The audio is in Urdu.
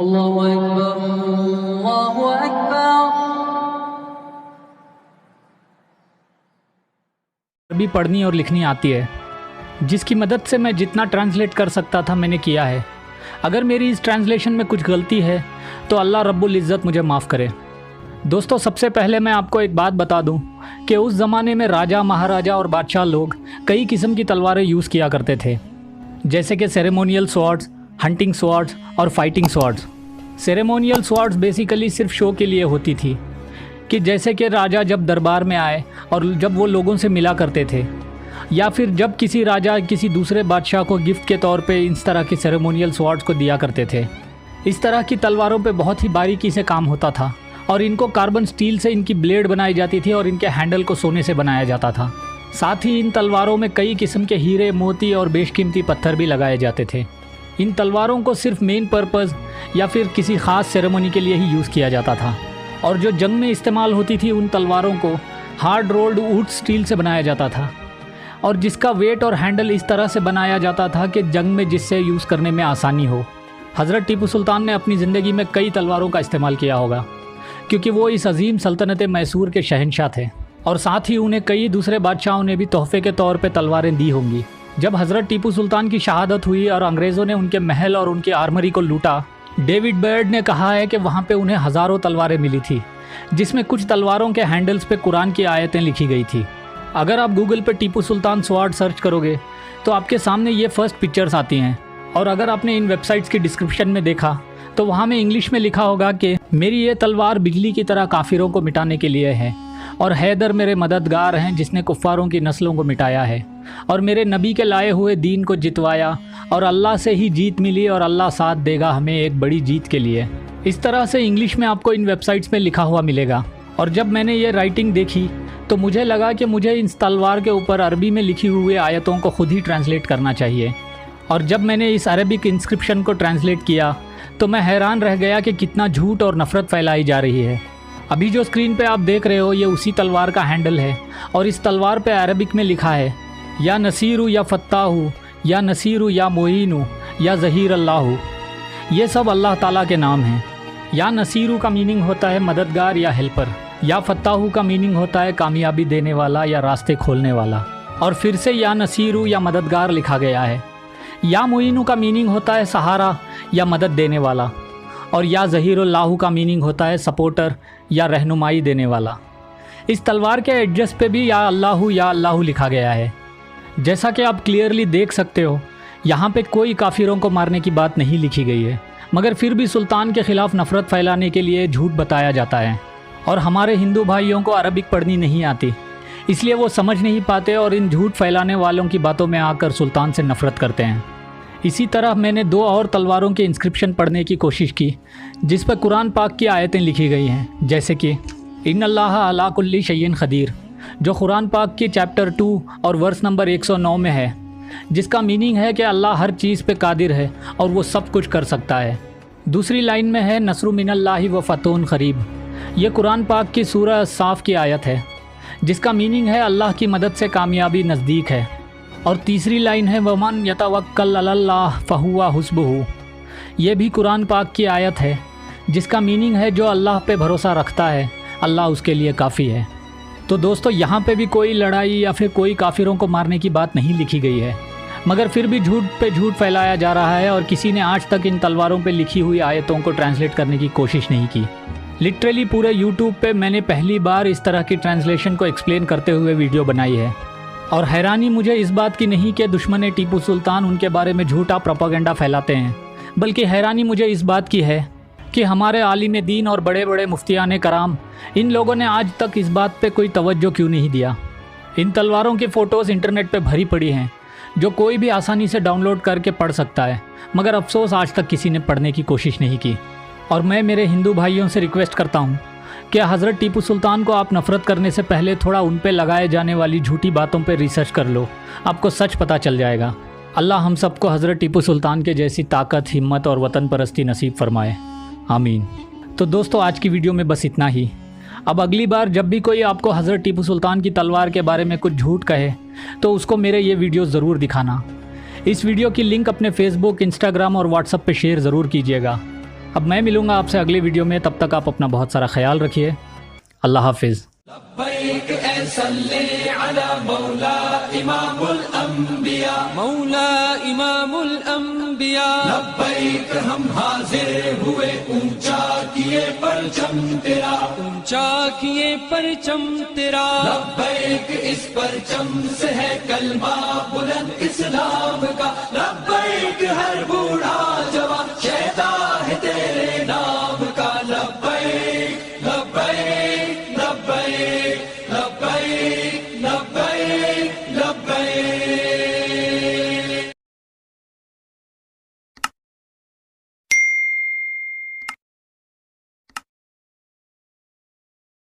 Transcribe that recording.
اللہ اکبر اللہ اکبر۔ عربی پڑھنی اور لکھنی آتی ہے، جس کی مدد سے میں جتنا ٹرانسلیٹ کر سکتا تھا میں نے کیا ہے۔ اگر میری اس ٹرانسلیشن میں کچھ غلطی ہے تو اللہ رب العزت مجھے معاف کرے۔ دوستو، سب سے پہلے میں آپ کو ایک بات بتا دوں کہ اس زمانے میں راجہ، مہاراجہ اور بادشاہ لوگ کئی قسم کی تلواریں یوز کیا کرتے تھے، جیسے کہ سیریمونیل سوارڈز، ہنٹنگ سوارڈز اور فائٹنگ سوارڈز۔ سیریمونیل سوارڈز بیسیکلی صرف شو کے لیے ہوتی تھی، کہ جیسے کہ راجہ جب دربار میں آئے اور جب وہ لوگوں سے ملا کرتے تھے، یا پھر جب کسی راجہ کسی دوسرے بادشاہ کو گفٹ کے طور پہ اس طرح کے سیریمونیل سوارڈز کو دیا کرتے تھے۔ اس طرح کی تلواروں پہ بہت ہی باریکی سے کام ہوتا تھا، اور ان کو کاربن سٹیل سے ان کی بلیڈ بنائی جاتی تھی اور ان کے ہینڈل کو سونے سے بنایا جاتا تھا۔ ساتھ ہی ان تلواروں میں کئی قسم کے ہیرے، موتی اور بیش قیمتی پتھر بھی لگائے جاتے تھے۔ ان تلواروں کو صرف مین پرپز یا پھر کسی خاص سیریمونی کے لیے ہی یوز کیا جاتا تھا، اور جو جنگ میں استعمال ہوتی تھی ان تلواروں کو ہارڈ رولڈ ووڈ سٹیل سے بنایا جاتا تھا، اور جس کا ویٹ اور ہینڈل اس طرح سے بنایا جاتا تھا کہ جنگ میں جس سے یوز کرنے میں آسانی ہو۔ حضرت ٹیپو سلطان نے اپنی زندگی میں کئی تلواروں کا استعمال کیا ہوگا، کیونکہ وہ اس عظیم سلطنت میسور کے شہنشاہ تھے، اور ساتھ ہی انہیں کئی دوسرے بادشاہوں نے بھی تحفے کے طور پہ تلواریں دی ہوں گی۔ جب حضرت ٹیپو سلطان کی شہادت ہوئی اور انگریزوں نے ان کے محل اور ان کی آرمری کو لوٹا، ڈیوڈ برڈ نے کہا ہے کہ وہاں پہ انہیں ہزاروں تلواریں ملی تھی، جس میں کچھ تلواروں کے ہینڈلز پہ قرآن کی آیتیں لکھی گئی تھی۔ اگر آپ گوگل پہ ٹیپو سلطان سوارڈ سرچ کرو گے تو آپ کے سامنے یہ فرسٹ پکچرز آتی ہیں، اور اگر آپ نے ان ویب سائٹس کی ڈسکرپشن میں دیکھا تو وہاں میں انگلش میں لکھا ہوگا کہ میری یہ تلوار بجلی کی طرح کافروں کو مٹانے کے لیے ہے، اور حیدر میرے مددگار ہیں جس نے کفاروں کی نسلوں کو مٹایا ہے، اور میرے نبی کے لائے ہوئے دین کو جتوایا، اور اللہ سے ہی جیت ملی، اور اللہ ساتھ دے گا ہمیں ایک بڑی جیت کے لیے۔ اس طرح سے انگلش میں آپ کو ان ویب سائٹس میں لکھا ہوا ملے گا۔ اور جب میں نے یہ رائٹنگ دیکھی تو مجھے لگا کہ مجھے اس تلوار کے اوپر عربی میں لکھی ہوئی آیتوں کو خود ہی ٹرانسلیٹ کرنا چاہیے، اور جب میں نے اس عربک انسکرپشن کو ٹرانسلیٹ کیا تو میں حیران رہ گیا کہ کتنا جھوٹ اور نفرت پھیلائی جا رہی ہے۔ ابھی جو اسکرین پہ آپ دیکھ رہے ہو یہ اسی تلوار کا ہینڈل ہے، اور اس تلوار پہ عربک میں لکھا ہے یا نصیرو یا فتاح، یا نصیرو یا معینو، یا ظہیر اللہ۔ یہ سب اللہ تعالیٰ کے نام ہیں۔ یا نصیرو کا میننگ ہوتا ہے مددگار یا ہیلپر، یا فتاح کا میننگ ہوتا ہے کامیابی دینے والا یا راستے کھولنے والا، اور پھر سے یا نصیرو یا مددگار لکھا گیا ہے۔ یا معینو کا میننگ ہوتا ہے سہارا یا مدد دینے والا، اور یا ظہیر اللہ کا میننگ ہوتا ہے سپورٹر یا رہنمائی دینے والا۔ اس تلوار کے ایڈجسٹ پہ بھی یا اللہ لکھا گیا ہے۔ جیسا کہ آپ کلیئرلی دیکھ سکتے ہو، یہاں پہ کوئی کافروں کو مارنے کی بات نہیں لکھی گئی ہے، مگر پھر بھی سلطان کے خلاف نفرت پھیلانے کے لیے جھوٹ بتایا جاتا ہے۔ اور ہمارے ہندو بھائیوں کو عربک پڑھنی نہیں آتی، اس لیے وہ سمجھ نہیں پاتے اور ان جھوٹ پھیلانے والوں کی باتوں میں آ کر سلطان سے نفرت کرتے ہیں۔ اسی طرح میں نے 2 اور تلواروں کے انسکرپشن پڑھنے کی کوشش کی جس پہ قرآن پاک کی آیتیں لکھی گئی ہیں، جیسے کہ ان اللہ علی کل شیء قدیر، جو قرآن پاک کی چیپٹر 2 اور ورس نمبر 109 میں ہے، جس کا میننگ ہے کہ اللہ ہر چیز پہ قادر ہے اور وہ سب کچھ کر سکتا ہے۔ دوسری لائن میں ہے نصر من اللہ و فتح قریب، یہ قرآن پاک کی سورہ صاف کی آیت ہے، جس کا میننگ ہے اللہ کی مدد سے کامیابی نزدیک ہے۔ اور تیسری لائن ہے ومن یتوکل علی اللہ فہو حسبہ، یہ بھی قرآن پاک کی آیت ہے، جس کا میننگ ہے جو اللہ پہ بھروسہ رکھتا ہے اللہ اس کے لیے کافی ہے۔ تو دوستو، یہاں پہ بھی کوئی لڑائی یا پھر کوئی کافروں کو مارنے کی بات نہیں لکھی گئی ہے، مگر پھر بھی جھوٹ پہ جھوٹ پھیلایا جا رہا ہے، اور کسی نے آج تک ان تلواروں پہ لکھی ہوئی آیتوں کو ٹرانسلیٹ کرنے کی کوشش نہیں کی۔ لٹرلی پورے یوٹیوب پہ میں نے پہلی بار اس طرح کی ٹرانسلیشن کو ایکسپلین کرتے ہوئے ویڈیو بنائی ہے، اور حیرانی مجھے اس بات کی نہیں کہ دشمن ٹیپو سلطان ان کے بارے میں جھوٹا پروپیگنڈا پھیلاتے ہیں، بلکہ حیرانی مجھے اس بات کی ہے کہ ہمارے عالم دین اور بڑے بڑے مفتیان کرام، ان لوگوں نے آج تک اس بات پہ کوئی توجہ کیوں نہیں دیا۔ ان تلواروں کی فوٹوز انٹرنیٹ پہ بھری پڑی ہیں، جو کوئی بھی آسانی سے ڈاؤن لوڈ کر کے پڑھ سکتا ہے، مگر افسوس آج تک کسی نے پڑھنے کی کوشش نہیں کی۔ اور میں میرے ہندو بھائیوں سے ریکویسٹ کرتا ہوں کہ حضرت ٹیپو سلطان کو آپ نفرت کرنے سے پہلے تھوڑا ان پہ لگائے جانے والی جھوٹی باتوں پہ ریسرچ کر لو، آپ کو سچ پتہ چل جائے گا۔ اللہ ہم سب کو حضرت ٹیپو سلطان کے جیسی طاقت، ہمت اور وطن پرستی نصیب فرمائے، آمین۔ تو دوستو، آج کی ویڈیو میں بس اتنا ہی۔ اب اگلی بار جب بھی کوئی آپ کو حضرت ٹیپو سلطان کی تلوار کے بارے میں کچھ جھوٹ کہے تو اس کو میرے یہ ویڈیو ضرور دکھانا۔ اس ویڈیو کی لنک اپنے فیس بک، انسٹاگرام اور واٹس ایپ پہ شیئر ضرور کیجیے گا۔ اب میں ملوں گا آپ سے اگلی ویڈیو میں، تب تک آپ اپنا بہت سارا خیال رکھیے. اللہ حافظ. لبیک اے صلی علی مولا امام الانبیاء، مولا امام الانبیاء. لبیک ہم حاضر ہوئے، اونچا کیے پرچم تیرا، اونچا کیے پرچم تیرا. لبیک اس پرچم سے ہے کلمہ بلند، اس